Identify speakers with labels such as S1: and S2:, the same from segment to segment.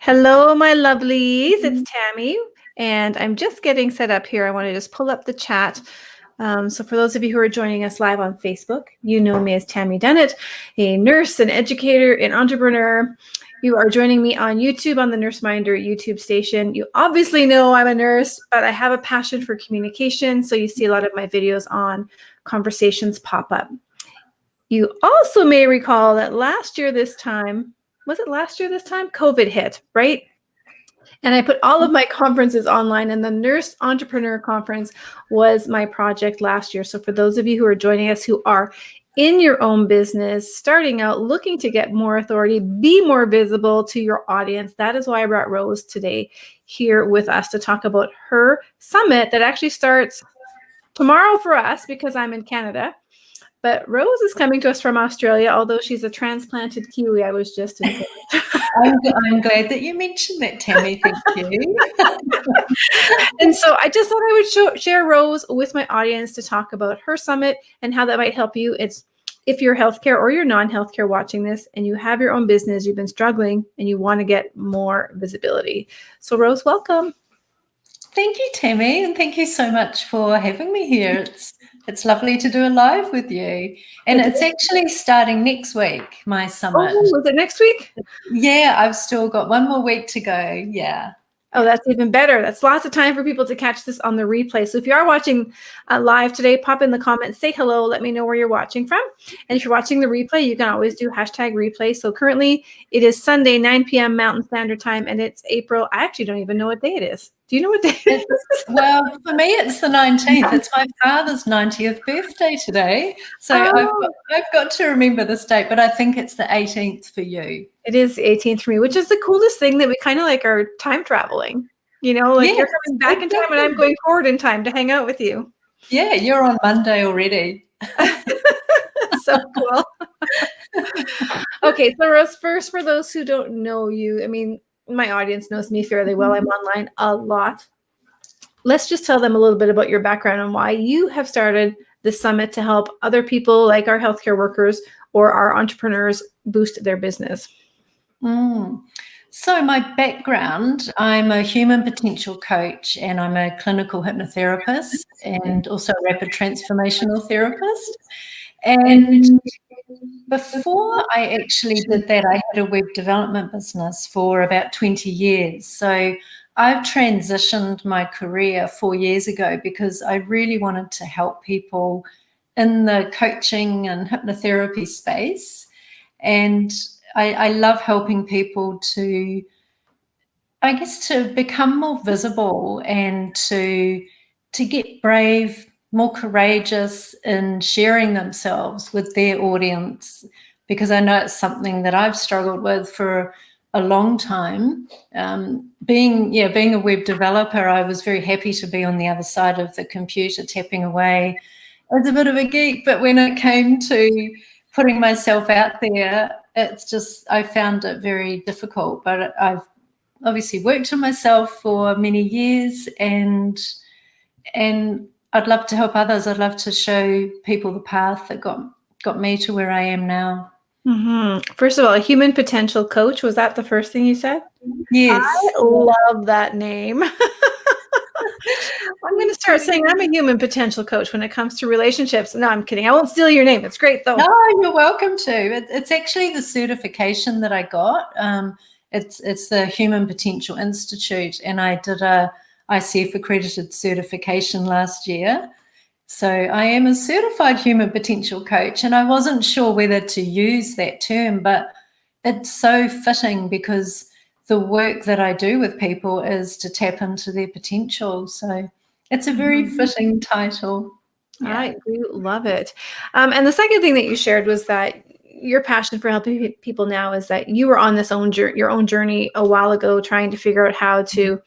S1: Hello, my lovelies. It's Tammy, and I'm just getting set up here. I want to just pull up the chat. So for those of you who are joining us live on Facebook, you know me as Tammy Dennett, a nurse, an educator, an entrepreneur. You are joining me on YouTube on the Nurse Minder YouTube station. You obviously know I'm a nurse, but I have a passion for communication. So you see a lot of my videos on conversations pop up. You also may recall that last year this time, was it last year this time? COVID hit, right? And I put all of my conferences online, and the Nurse Entrepreneur Conference was my project last year. So for those of you who are joining us who are in your own business, starting out, looking to get more authority, be more visible to your audience, that is why I brought Rose today here with us to talk about her summit that actually starts tomorrow for us because I'm in Canada. But Rose is coming to us from Australia, although she's a transplanted Kiwi, I was just informed.
S2: I'm glad that you mentioned that, Tammy. Thank you.
S1: And so I just thought I would share Rose with my audience to talk about her summit and how that might help you. It's if you're healthcare or you're non-healthcare watching this and you have your own business, you've been struggling and you want to get more visibility. So Rose, welcome.
S2: Thank you, Tammy, and thank you so much for having me here. It's lovely to do a live with you. And it's actually starting next week, my summit.
S1: Oh, is it next week?
S2: Yeah, I've still got one more week to go. Yeah.
S1: Oh, that's even better. That's lots of time for people to catch this on the replay. So if you are watching live today, pop in the comments, say hello, let me know where you're watching from. And if you're watching the replay, you can always do #replay. So currently it is Sunday, 9 p.m. Mountain Standard Time, and it's April. I actually don't even know what day it is. Do you know what day it is?
S2: Well, for me, it's the 19th. It's my father's 90th birthday today. So I've got to remember this date, but I think it's the 18th for you.
S1: It is the 18th for me, which is the coolest thing that we kind of like are time traveling. You know, like you're coming back in time and I'm going forward in time to hang out with you.
S2: Yeah, you're on Monday already.
S1: So cool. Okay, so Rose, first, for those who don't know you, I mean, my audience knows me fairly well. I'm online a lot. Let's just tell them a little bit about your background and why you have started the summit to help other people like our healthcare workers or our entrepreneurs boost their business.
S2: So my background, I'm a human potential coach and I'm a clinical hypnotherapist and also a rapid transformational therapist. And before I actually did that, I had a web development business for about 20 years. So I've transitioned my career 4 years ago because I really wanted to help people in the coaching and hypnotherapy space. And I love helping people to, I guess, to become more visible and to get brave, more courageous in sharing themselves with their audience, because I know it's something that I've struggled with for a long time. Being a web developer, I was very happy to be on the other side of the computer tapping away as a bit of a geek, but when it came to putting myself out there, it's just, I found it very difficult. But I've obviously worked on myself for many years, and I'd love to help others. I'd love to show people the path that got me to where I am now.
S1: Mm-hmm. First of all, a human potential coach. Was that the first thing you said?
S2: Yes.
S1: I love that name. I'm going to start saying I'm a human potential coach when it comes to relationships. No, I'm kidding. I won't steal your name. It's great, though.
S2: No, you're welcome to. It's actually the certification that I got. It's the Human Potential Institute, and I did a ICF accredited certification last year. So I am a certified human potential coach, and I wasn't sure whether to use that term, but it's so fitting because the work that I do with people is to tap into their potential. So it's a very fitting title.
S1: Yeah. I do love it. And the second thing that you shared was that your passion for helping people now is that you were on this your own journey a while ago, trying to figure out how to,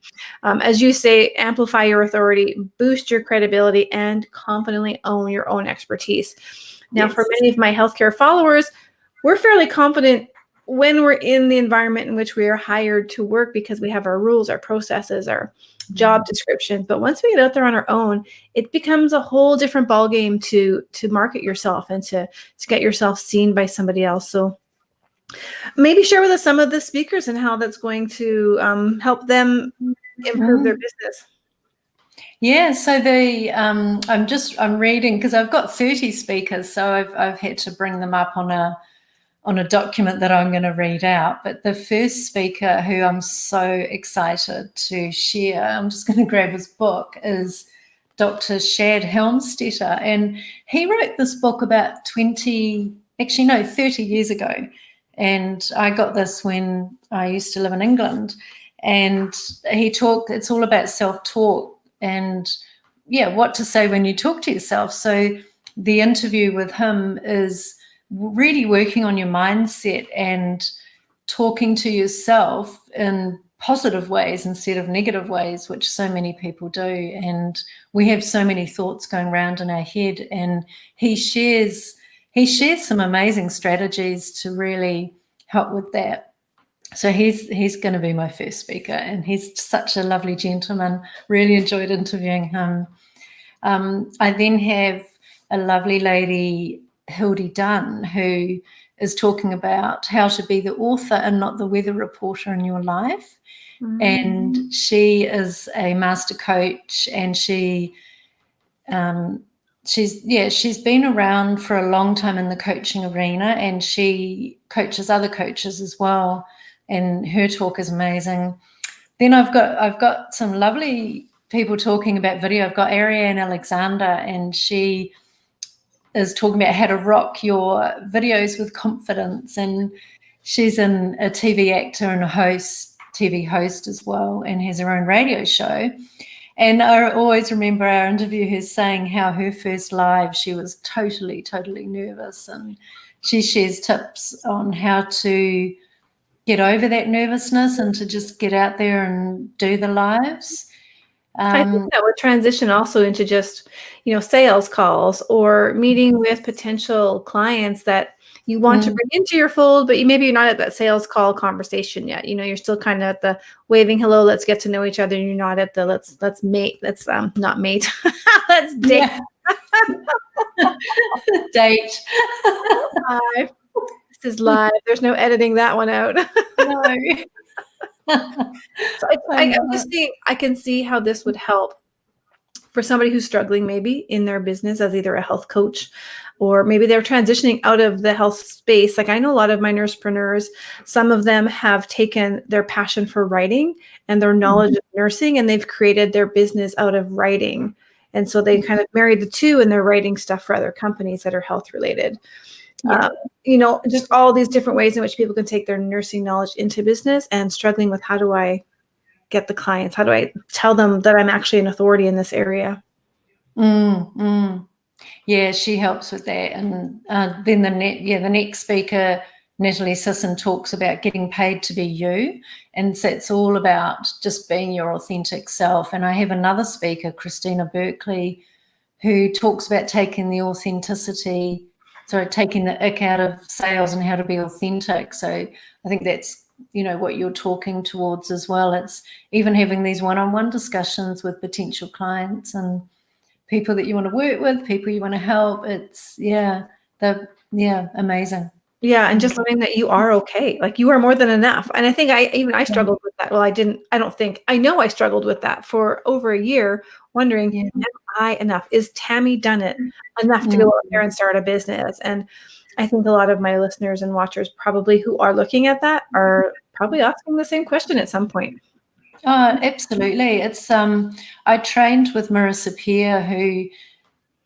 S1: as you say, amplify your authority, boost your credibility, and confidently own your own expertise. Now, for many of my healthcare followers, we're fairly confident when we're in the environment in which we are hired to work because we have our rules, our processes, our job description. But once we get out there on our own, it becomes a whole different ballgame to market yourself and to get yourself seen by somebody else. So Maybe share with us some of the speakers and how that's going to help them improve their business.
S2: Yeah, so I'm reading because I've got 30 speakers, so I've had to bring them up on a document that I'm going to read out. But the first speaker who I'm so excited to share, I'm just going to grab his book, is Dr. Shad Helmstetter. And he wrote this book about 30 years ago. And I got this when I used to live in England. And it's all about self-talk and, what to say when you talk to yourself. So the interview with him is really working on your mindset and talking to yourself in positive ways instead of negative ways, which so many people do. And we have so many thoughts going around in our head, and he shares some amazing strategies to really help with that. So he's going to be my first speaker, and he's such a lovely gentleman. Really enjoyed interviewing him. I then have a lovely lady, Hildy Dunn, who is talking about how to be the author and not the weather reporter in your life. Mm-hmm. And she is a master coach, and she's been around for a long time in the coaching arena, and she coaches other coaches as well. And her talk is amazing. Then I've got some lovely people talking about video. I've got Ariane Alexander, and she is talking about how to rock your videos with confidence. And she's a TV actor and a TV host as well, and has her own radio show. And I always remember our interviewers saying how her first live, she was totally, totally nervous. And she shares tips on how to get over that nervousness and to just get out there and do the lives.
S1: I think that would transition also into just, sales calls or meeting with potential clients that you want to bring into your fold, but maybe you're not at that sales call conversation yet. You're still kind of at the waving hello, let's get to know each other. And you're not at the let's mate. Let's not mate. Let's date.
S2: Yeah. Date.
S1: This is live. There's no editing that one out.
S2: No.
S1: So I can see how this would help for somebody who's struggling maybe in their business as either a health coach, or maybe they're transitioning out of the health space. Like I know a lot of my nursepreneurs, some of them have taken their passion for writing and their knowledge of nursing, and they've created their business out of writing. And so they kind of married the two, and they're writing stuff for other companies that are health related. Yeah. Just all these different ways in which people can take their nursing knowledge into business, and struggling with, how do I get the clients? How do I tell them that I'm actually an authority in this area?
S2: Yeah, she helps with that. And then the next speaker, Natalie Sisson, talks about getting paid to be you. And so it's all about just being your authentic self. And I have another speaker, Christina Berkeley, who talks about taking the ick out of sales and how to be authentic. So I think that's, what you're talking towards as well. It's even having these one-on-one discussions with potential clients and people that you want to work with, people you want to help. It's, amazing.
S1: Yeah, and just learning that you are okay. Like you are more than enough. And I think I struggled with that. Well, I know I struggled with that for over a year, wondering, am I enough? Is Tammy done it enough to go out there and start a business? And I think a lot of my listeners and watchers probably who are looking at that are probably asking the same question at some point.
S2: Oh, absolutely. It's I trained with Marissa Peer, who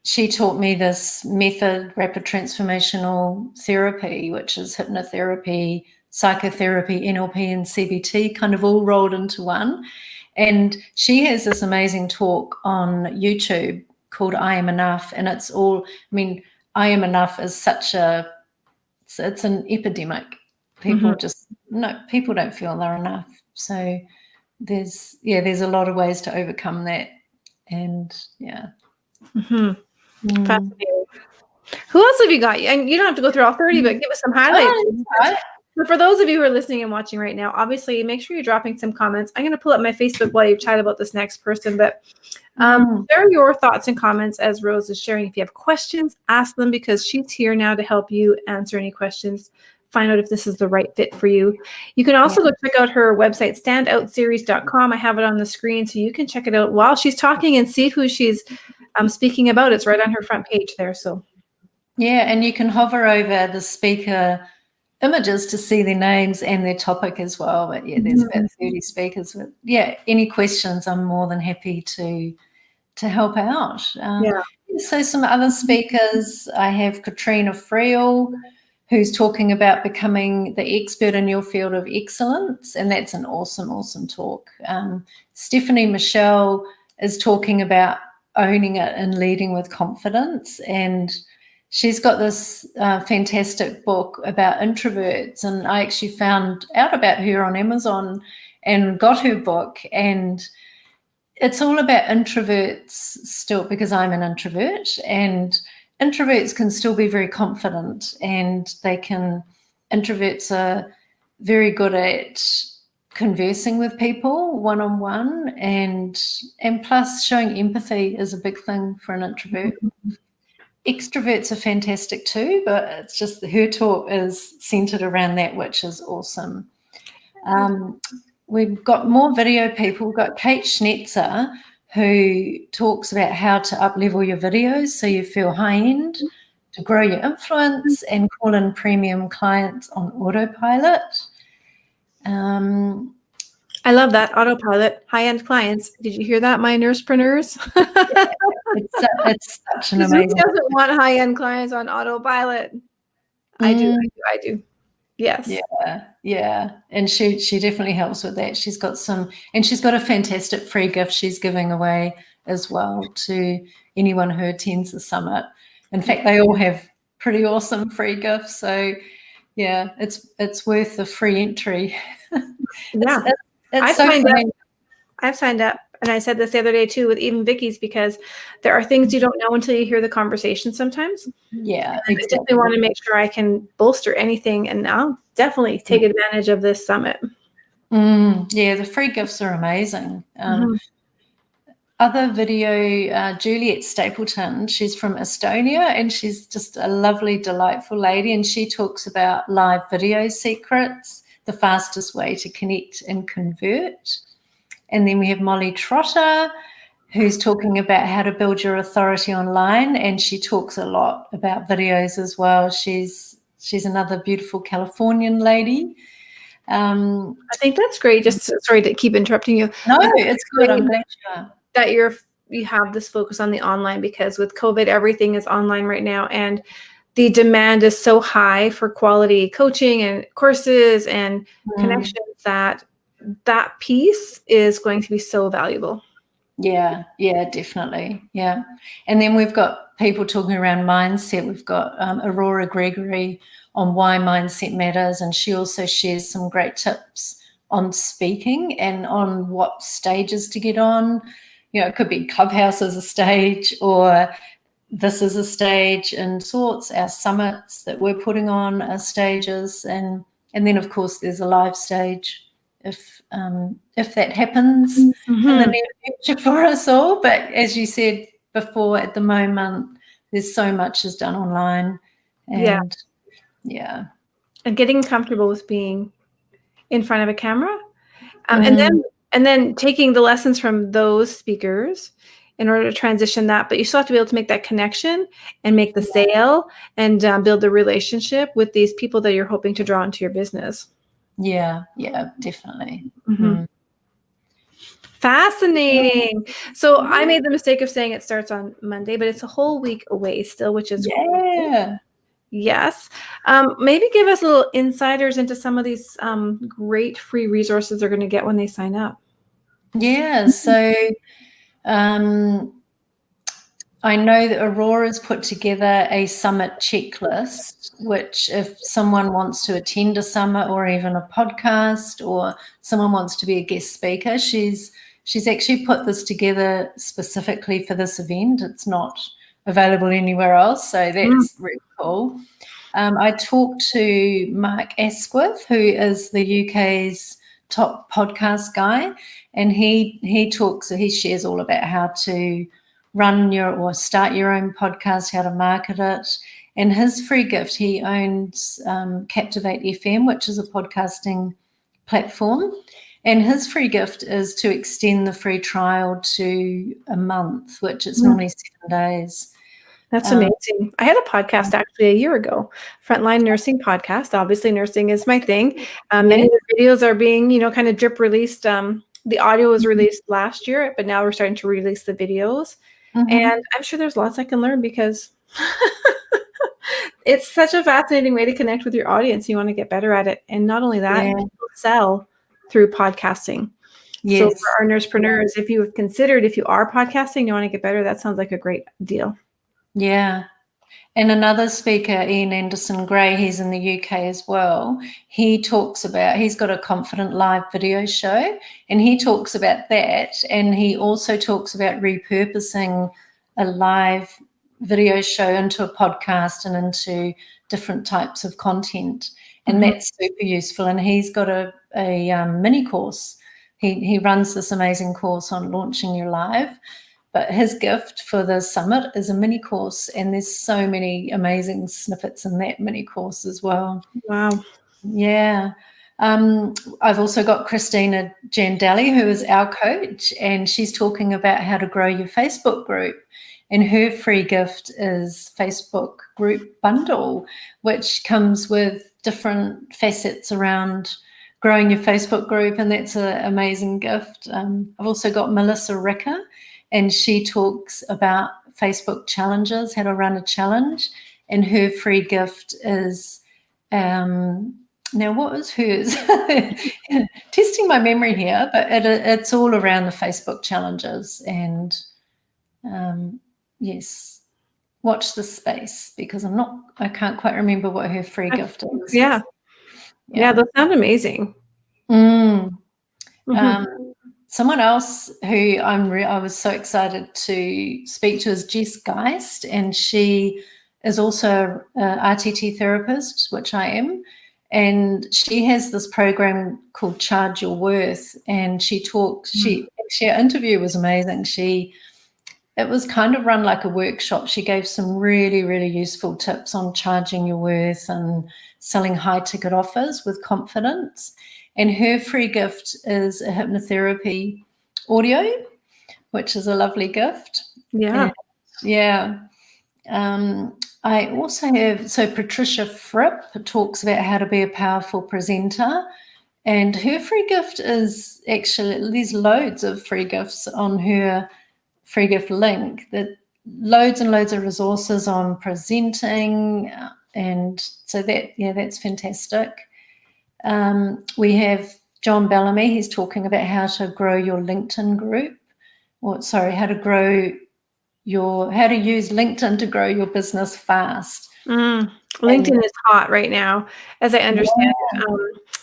S2: she taught me this method, rapid transformational therapy, which is hypnotherapy, psychotherapy, NLP, and CBT kind of all rolled into one. And she has this amazing talk on YouTube called I Am Enough. And it's all, I Am Enough is it's an epidemic. People people don't feel they're enough. So there's a lot of ways to overcome that. And
S1: Fascinating. Who else have you got? And you don't have to go through all 30, but give us some highlights. But for those of you who are listening and watching right now, obviously make sure you're dropping some comments. I'm going to pull up my Facebook while you chat about this next person, but share your thoughts and comments as Rose is sharing. If you have questions, ask them, because she's here now to help you answer any questions find out if this is the right fit for you. You can also go check out her website, standoutseries.com. I have it on the screen, so you can check it out while she's talking and see who she's speaking about. It's right on her front page there. So
S2: yeah, and you can hover over the speaker images to see their names and their topic as well. But yeah, there's about 30 speakers. But yeah, any questions, I'm more than happy to help out. So some other speakers, I have Katrina Friel, who's talking about becoming the expert in your field of excellence, and that's an awesome talk. Stephanie Michelle is talking about owning it and leading with confidence, and she's got this fantastic book about introverts, and I actually found out about her on Amazon and got her book, and it's all about introverts still, because I'm an introvert, and introverts can still be very confident, and introverts are very good at conversing with people one-on-one, and plus showing empathy is a big thing for an introvert. Extroverts are fantastic too, but it's just her talk is centered around that, which is awesome. We've got more video people. We've got Kate Schnetzer, who talks about how to up-level your videos so you feel high-end, to grow your influence and call in premium clients on autopilot.
S1: I love that, autopilot, high-end clients. Did you hear that, my nursepreneurs?
S2: It's such an amazing.
S1: Who doesn't want high-end clients on autopilot? I do. Yes.
S2: Yeah. And she definitely helps with that. She's got a fantastic free gift she's giving away as well to anyone who attends the summit. In fact, they all have pretty awesome free gifts. So yeah, it's worth the free entry.
S1: Yeah. I've signed up, and I said this the other day too with even Vicky's, because there are things you don't know until you hear the conversation sometimes.
S2: Yeah,
S1: exactly. I definitely want to make sure I can bolster anything, and I'll definitely take advantage of this summit.
S2: Yeah, the free gifts are amazing. Other video, Juliet Stapleton, she's from Estonia, and she's just a lovely, delightful lady, and she talks about live video secrets, the fastest way to connect and convert. And then we have Molly Trotter, who's talking about how to build your authority online, and she talks a lot about videos as well. She's another beautiful Californian lady.
S1: I think that's great. Just sorry to keep interrupting you.
S2: No, it's good. I'm glad you are.
S1: That you have this focus on the online, because with COVID, everything is online right now, and the demand is so high for quality coaching and courses and connections that piece is going to be so valuable.
S2: Yeah, definitely. Yeah. And then we've got people talking around mindset. We've got Aurora Gregory on why mindset matters, and she also shares some great tips on speaking and on what stages to get on. You know, it could be Clubhouse as a stage, or this is a stage in sorts. Our summits that we're putting on are stages, and then of course there's a live stage if that happens in the near future for us all. But as you said before, at the moment there's so much is done online, and
S1: and getting comfortable with being in front of a camera, and then taking the lessons from those speakers in order to transition that. But you still have to be able to make that connection and make the sale and build the relationship with these people that you're hoping to draw into your business.
S2: Yeah, definitely.
S1: Fascinating. So I made the mistake of saying it starts on Monday, but it's a whole week away still, which is
S2: great.
S1: Yes. Maybe give us a little insiders into some of these great free resources they're going to get when they sign up.
S2: Yeah. So I know that Aurora's put together a summit checklist, which if someone wants to attend a summit or even a podcast, or someone wants to be a guest speaker, she's actually put this together specifically for this event. It's not available anywhere else, so that's really cool. I talked to Mark Asquith, who is the UK's top podcast guy, and he shares all about how to run or start your own podcast, how to market it, And his free gift, he owns Captivate FM, which is a podcasting platform. And his free gift is to extend the free trial to a month, which is normally 7 days.
S1: That's amazing. I had a podcast actually a year ago, Frontline Nursing podcast. Obviously, nursing is my thing. Many of the videos are being, kind of drip released. The audio was released last year, but now we're starting to release the videos. And I'm sure there's lots I can learn because it's such a fascinating way to connect with your audience. You want to get better at it. And not only that, you sell through podcasting. So for our nursepreneurs, if you have considered, if you are podcasting, you want to get better, that sounds like a great deal.
S2: Yeah. And another speaker, Ian Anderson Gray, he's in the UK as well. He's got a Confident Live video show, and he talks about that. And he also talks about repurposing a live video show into a podcast and into different types of content. And that's super useful. And he's got a mini course. He runs this amazing course on launching your live. But his gift for the summit is a mini course, and there's so many amazing snippets in that mini course as well.
S1: Wow.
S2: Yeah. I've also got Christina Jandali, who is our coach, and she's talking about how to grow your Facebook group. And her free gift is Facebook group bundle, which comes with different facets around growing your Facebook group, and that's an amazing gift. I've also got Melissa Ricker, and she talks about Facebook challenges, how to run a challenge. And her free gift is, now what was hers? Testing my memory here, but it's all around the Facebook challenges. And yes, watch this space because I can't quite remember what her free gift is.
S1: Yeah, those sound amazing.
S2: Someone else who I was so excited to speak to is Jess Geist, and she is also an RTT therapist, which I am, and she has this program called Charge Your Worth, and her interview was amazing. It was kind of run like a workshop. She gave some really, really useful tips on charging your worth and selling high ticket offers with confidence. And her free gift is a hypnotherapy audio, which is a lovely gift.
S1: Yeah.
S2: I also have, Patricia Fripp talks about how to be a powerful presenter. And her free gift is actually, there's loads of free gifts on her free gift link, that loads and loads of resources on presenting. And so that's fantastic. We have John Bellamy. He's talking about how to grow your LinkedIn group, how to use LinkedIn to grow your business fast.
S1: LinkedIn is hot right now, as I understand.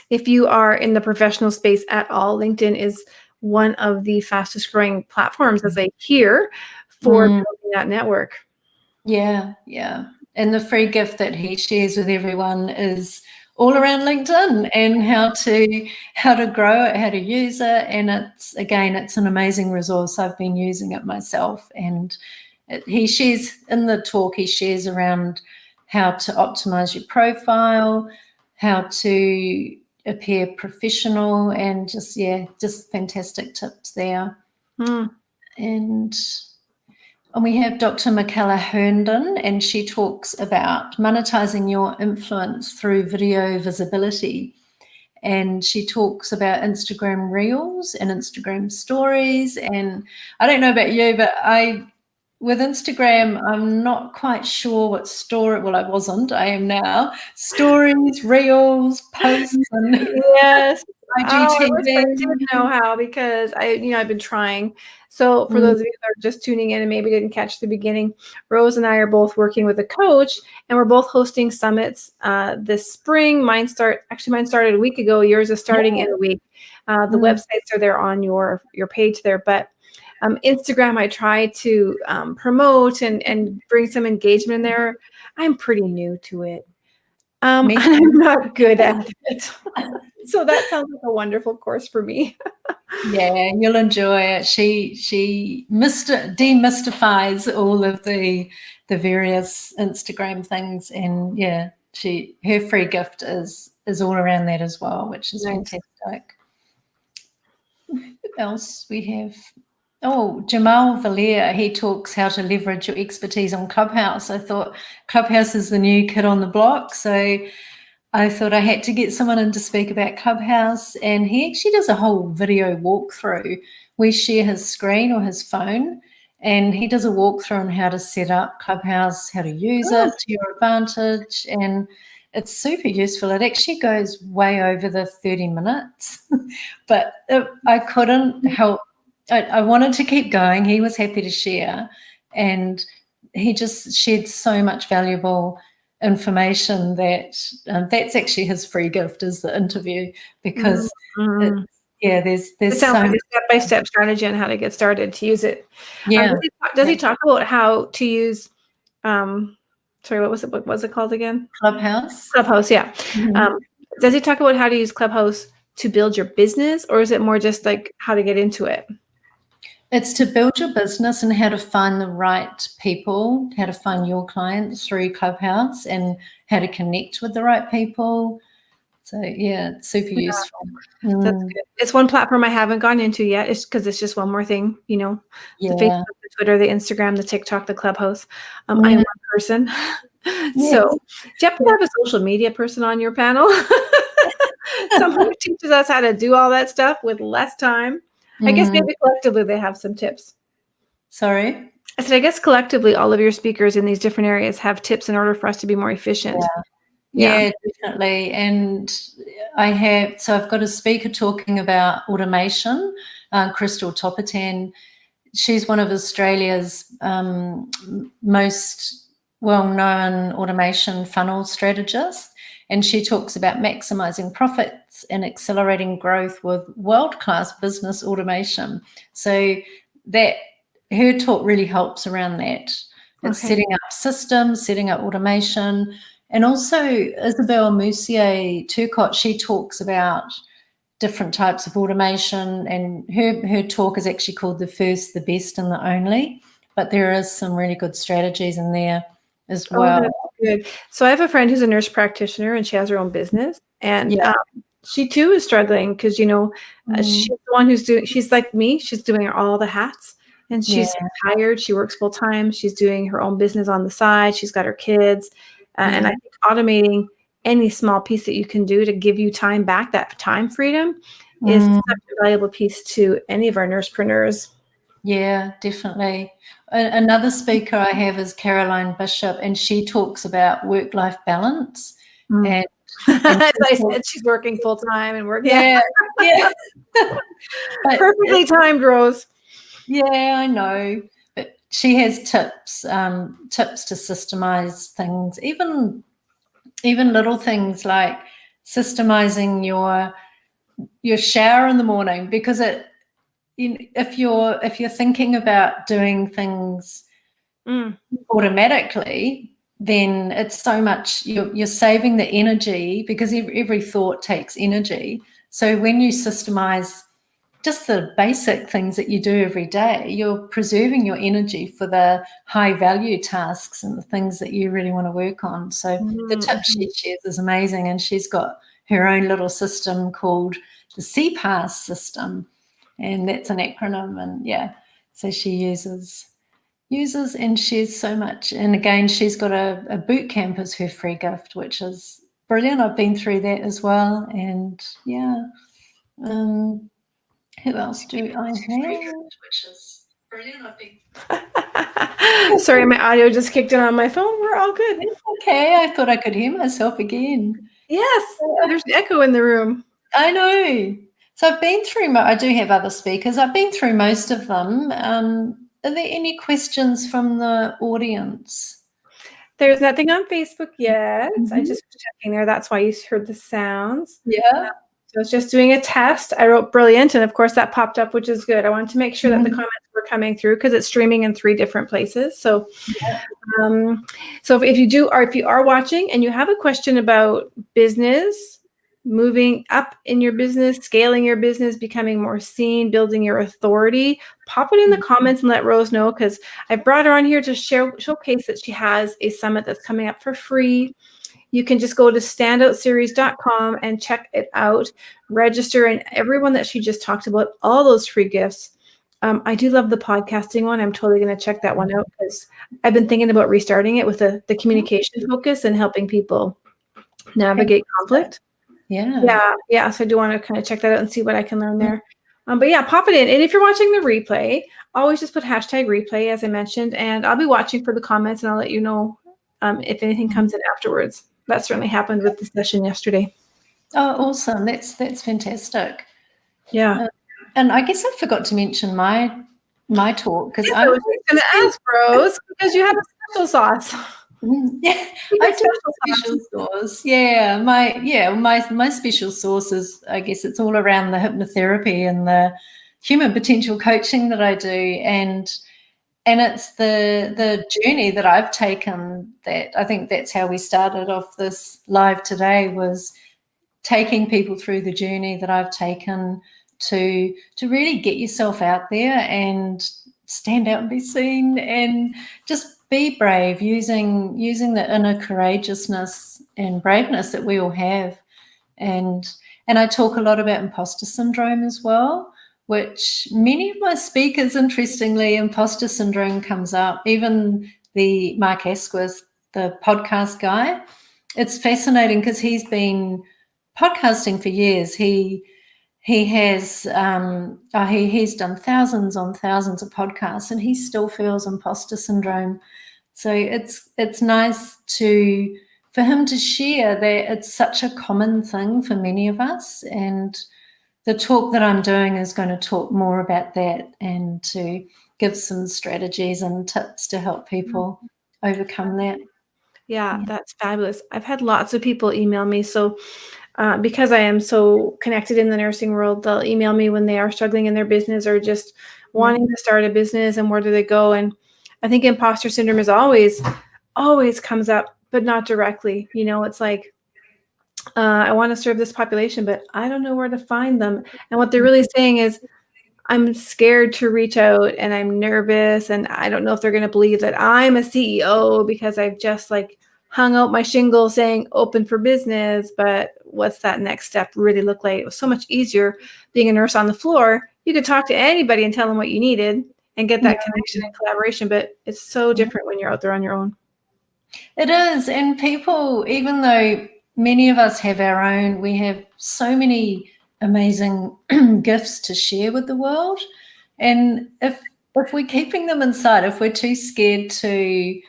S1: If you are in the professional space at all, LinkedIn is one of the fastest growing platforms, as I hear, for building that network. Yeah.
S2: And the free gift that he shares with everyone is all around LinkedIn and how to grow it, how to use it. And it's an amazing resource. I've been using it myself. And he shares in the talk, he shares around how to optimize your profile, how to appear professional, and just fantastic tips there. And we have Dr. Michaela Herndon, and she talks about monetizing your influence through video visibility. And she talks about Instagram Reels and Instagram Stories. And I don't know about you, but with Instagram, I'm not quite sure what story. Well, I wasn't. I am now. Stories, Reels, posts, and
S1: yes.
S2: IGTV.
S1: I didn't know how, because I've been trying. So for those of you that are just tuning in and maybe didn't catch the beginning, Rose and I are both working with a coach, and we're both hosting summits this spring. Mine started a week ago. Yours is starting in a week. The websites are there on your page there, but Instagram, I try to promote and bring some engagement in there. I'm pretty new to it. I'm not good at it. So that sounds like a wonderful course for me.
S2: Yeah, you'll enjoy it. She demystifies all of the various Instagram things, and yeah, her free gift is all around that as well, which is
S1: Nice.
S2: fantastic. Who else we have? Oh, Jamal Valer, he talks how to leverage your expertise on Clubhouse. I thought Clubhouse is the new kid on the block, so I thought I had to get someone in to speak about Clubhouse, and he actually does a whole video walkthrough. We share his screen or his phone, and he does a walkthrough on how to set up Clubhouse, how to use it to your advantage, and it's super useful. It actually goes way over the 30 minutes, but I couldn't help. I wanted to keep going. He was happy to share, and he just shared so much valuable information that that's actually his free gift, is the interview, because there's
S1: it sounds like a step-by-step strategy on how to get started to use it. Does he talk about how to use sorry, what was it called again? Clubhouse, yeah.
S2: Mm-hmm.
S1: Does he talk about how to use Clubhouse to build your business, or is it more just like how to get into it?
S2: It's to build your business and how to find the right people, how to find your clients through Clubhouse, and how to connect with the right people. So yeah, it's super useful.
S1: That's good. It's one platform I haven't gone into yet. It's because it's just one more thing, the Facebook, the Twitter, the Instagram, the TikTok, the Clubhouse. I am one person. So do you have to have a social media person on your panel? Someone who teaches us how to do all that stuff with less time. I guess maybe collectively they have some tips.
S2: Sorry?
S1: I said, I guess collectively all of your speakers in these different areas have tips in order for us to be more efficient.
S2: Yeah, definitely. And I've got a speaker talking about automation, Crystal Topitan. She's one of Australia's most well-known automation funnel strategists, and she talks about maximizing profits and accelerating growth with world-class business automation. So that her talk really helps around that. It's setting up systems, setting up automation. And also Isabel Moussier-Turcot, she talks about different types of automation, and her talk is actually called The First, the Best, and the Only. But there is some really good strategies in there as well.
S1: That's good. So I have a friend who's a nurse practitioner, and she has her own business, and she too is struggling because she's the one who's doing. She's like me. She's doing all the hats, and she's tired. She works full time. She's doing her own business on the side. She's got her kids, and I think automating any small piece that you can do to give you time back, that time freedom, is such a valuable piece to any of our nursepreneurs.
S2: Yeah, definitely. Another speaker I have is Caroline Bishop, and she talks about work-life balance. And
S1: as I said, she's working full time and working.
S2: Yeah.
S1: Perfectly timed, Rose.
S2: Yeah, I know. But she has tips to systemize things, even little things like systemizing your shower in the morning, because if you're thinking about doing things automatically, then it's so much you're saving the energy, because every thought takes energy. So when you systemize just the basic things that you do every day, you're preserving your energy for the high value tasks and the things that you really want to work on. So the tip she shares is amazing, and she's got her own little system called the CPAS system, and that's an acronym. And so she uses and shares so much. And again, she's got a boot camp as her free gift, which is brilliant. I've been through that as well. And who else do I have? Which is brilliant.
S1: Sorry, my audio just kicked in on my phone. We're all good.
S2: It's okay. I thought I could hear myself again.
S1: Yes, there's echo in the room.
S2: I know. So I've been through. I do have other speakers. I've been through most of them. Are there any questions from the audience?
S1: There's nothing on Facebook yet. I just was checking there. That's why you heard the sounds.
S2: Yeah.
S1: So it's just doing a test. I wrote brilliant, and of course that popped up, which is good. I wanted to make sure that the comments were coming through, because it's streaming in 3 different places. So, so if you are watching and you have a question about business, moving up in your business, scaling your business, becoming more seen, building your authority, pop it in the comments and let Rose know, because I brought her on here to showcase that she has a summit that's coming up for free. You can just go to standoutseries.com and check it out, register, and everyone that she just talked about, all those free gifts. I do love the podcasting one. I'm totally going to check that one out, because I've been thinking about restarting it with the communication focus and helping people navigate conflict. Yeah. So I do want to kind of check that out and see what I can learn there. But yeah, pop it in. And if you're watching the replay, always just put hashtag replay, as I mentioned, and I'll be watching for the comments, and I'll let you know if anything comes in afterwards. That certainly happened with the session yesterday.
S2: Oh, awesome. That's fantastic.
S1: Yeah.
S2: And I guess I forgot to mention my talk, because
S1: I was going to ask, Rose, because you have a special sauce.
S2: Yeah, I do special sauce. Yeah, my special sauce is, I guess, it's all around the hypnotherapy and the human potential coaching that I do, and it's the journey that I've taken. That I think that's how we started off this live today, was taking people through the journey that I've taken to really get yourself out there and stand out and be seen, and just be brave, using the inner courageousness and braveness that we all have. And I talk a lot about imposter syndrome as well, which many of my speakers, interestingly, imposter syndrome comes up. Even the Mark Asquith, the podcast guy, it's fascinating because he's been podcasting for years. He's done thousands on thousands of podcasts, and he still feels imposter syndrome. So it's nice for him to share that it's such a common thing for many of us. And the talk that I'm doing is going to talk more about that, and to give some strategies and tips to help people overcome that.
S1: Yeah, that's fabulous. I've had lots of people email me. So because I am so connected in the nursing world, they'll email me when they are struggling in their business or just wanting to start a business, and where do they go? And I think imposter syndrome is always comes up, but not directly. You know, it's like, I want to serve this population, but I don't know where to find them. And what they're really saying is, I'm scared to reach out, and I'm nervous, and I don't know if they're going to believe that I'm a CEO because I've just like hung out my shingle saying open for business. But what's that next step really look like? It was so much easier being a nurse on the floor. You could talk to anybody and tell them what you needed and get that connection and collaboration. But it's so different when you're out there on your own.
S2: It is. And people, even though many of us have our own, we have so many amazing gifts to share with the world. And if we're keeping them inside, if we're too scared to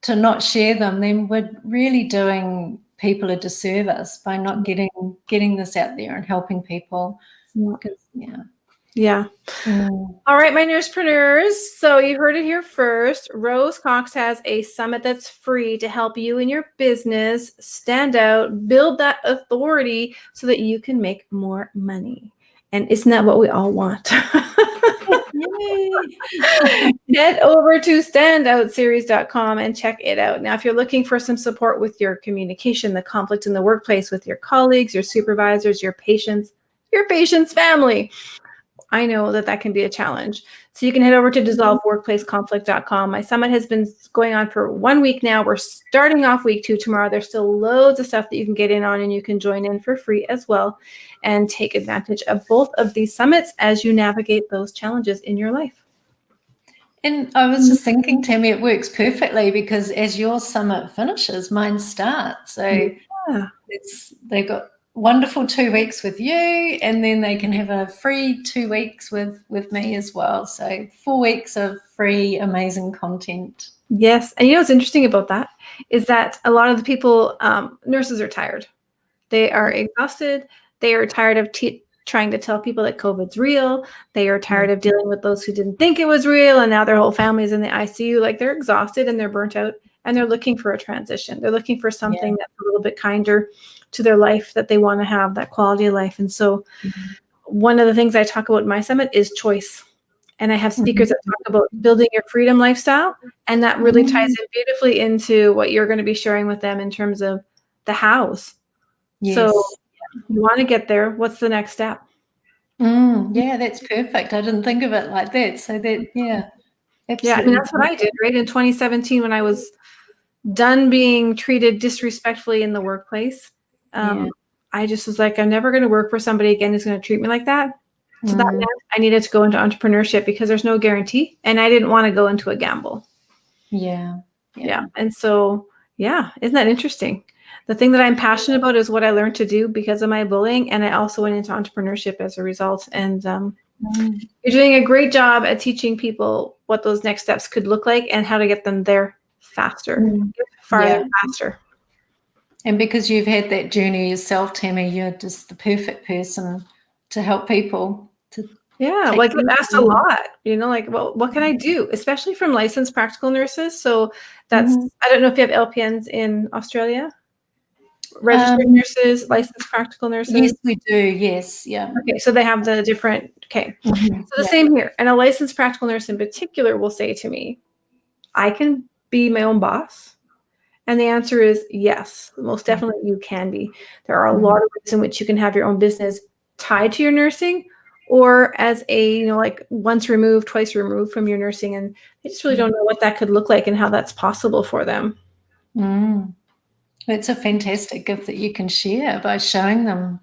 S2: not share them, then we're really doing people a disservice by not getting this out there and helping people.
S1: Yeah. All right, my nursepreneurs. So you heard it here first. Rose Cox has a summit that's free to help you in your business stand out, build that authority so that you can make more money. And isn't that what we all want? Head over to standoutseries.com and check it out. Now, if you're looking for some support with your communication, the conflict in the workplace with your colleagues, your supervisors, your patients family, I know that can be a challenge. So you can head over to dissolveworkplaceconflict.com. My summit has been going on for 1 week now. We're starting off week 2 tomorrow. There's still loads of stuff that you can get in on, and you can join in for free as well and take advantage of both of these summits as you navigate those challenges in your life.
S2: And I was just thinking, Tammy, it works perfectly because as your summit finishes, mine starts. So they've got wonderful 2 weeks with you, and then they can have a free 2 weeks with me as well. So 4 weeks of free, amazing content.
S1: Yes. And you know what's interesting about that is that a lot of the people, nurses are tired. They are exhausted. They are tired of trying to tell people that COVID's real. They are tired of dealing with those who didn't think it was real, and now their whole family is in the ICU. Like, they're exhausted and they're burnt out, and they're looking for a transition. They're looking for something that's a little bit kinder to their life, that they want to have that quality of life. And so one of the things I talk about in my summit is choice. And I have speakers that talk about building your freedom lifestyle. And that really ties in beautifully into what you're going to be sharing with them in terms of the hows.
S2: Yes.
S1: So You want to get there. What's the next step?
S2: Yeah, that's perfect. I didn't think of it like that. So that, yeah, absolutely.
S1: Yeah, I mean, that's what I did, right? In 2017, when I was done being treated disrespectfully in the workplace, I just was like, I'm never going to work for somebody again who's going to treat me like that. So that meant I needed to go into entrepreneurship because there's no guarantee, and I didn't want to go into a gamble.
S2: Yeah.
S1: And so, isn't that interesting? The thing that I'm passionate about is what I learned to do because of my bullying, and I also went into entrepreneurship as a result. And you're doing a great job at teaching people what those next steps could look like and how to get them there faster, farther, faster.
S2: And because you've had that journey yourself, Tammy, you're just the perfect person to help people.
S1: Like I get asked a lot, like, well, what can I do? Especially from licensed practical nurses. So that's, I don't know if you have LPNs in Australia. Registered nurses, licensed practical nurses.
S2: Yes, we do. Yes. Yeah.
S1: Okay. So they have the different, so the same here. And a licensed practical nurse in particular will say to me, I can be my own boss. And the answer is yes, most definitely you can be. There are a lot of ways in which you can have your own business tied to your nursing, or as a, like once removed, twice removed from your nursing. And they just really don't know what that could look like and how that's possible for them.
S2: It's a fantastic gift that you can share by showing them.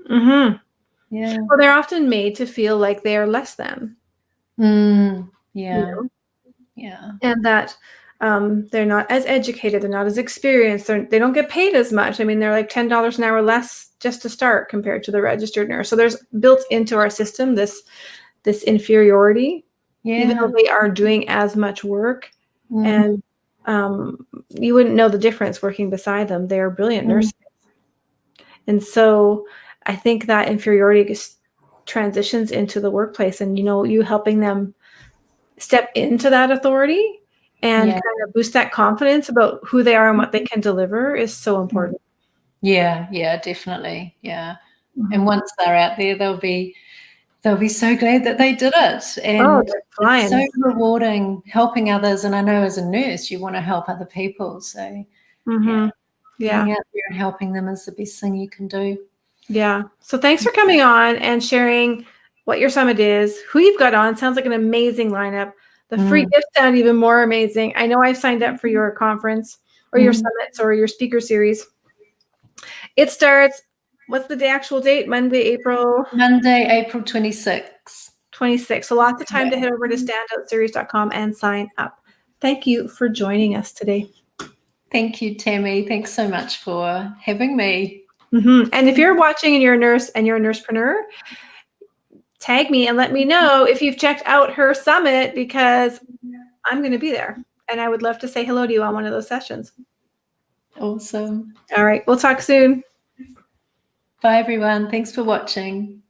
S1: Yeah. Well, they're often made to feel like they are less than.
S2: Yeah.
S1: And that they're not as educated, they're not as experienced, they don't get paid as much. I mean, they're like $10 an hour less just to start compared to the registered nurse. So there's built into our system this inferiority, even though they are doing as much work. And you wouldn't know the difference working beside them. They are brilliant nurses. And so I think that inferiority transitions into the workplace, and you helping them step into that authority and kind of boost that confidence about who they are and what they can deliver is so important.
S2: Yeah, definitely. Yeah. And once they're out there, they'll be so glad that they did it. And it's so rewarding helping others. And I know as a nurse, you want to help other people. So getting out there and helping them is the best thing you can do.
S1: Yeah. So thanks for coming on and sharing what your summit is, who you've got on. Sounds like an amazing lineup. The free gifts sound even more amazing. I know I've signed up for your conference or your summits or your speaker series. It starts, what's the actual date? Monday, April
S2: 26th.
S1: 26th. So lots of time to head over to standoutseries.com and sign up. Thank you for joining us today.
S2: Thank you, Tammy. Thanks so much for having me.
S1: And if you're watching and you're a nurse and you're a nursepreneur, tag me and let me know if you've checked out her summit, because I'm going to be there and I would love to say hello to you on one of those sessions.
S2: Awesome.
S1: All right. We'll talk soon.
S2: Bye, everyone. Thanks for watching.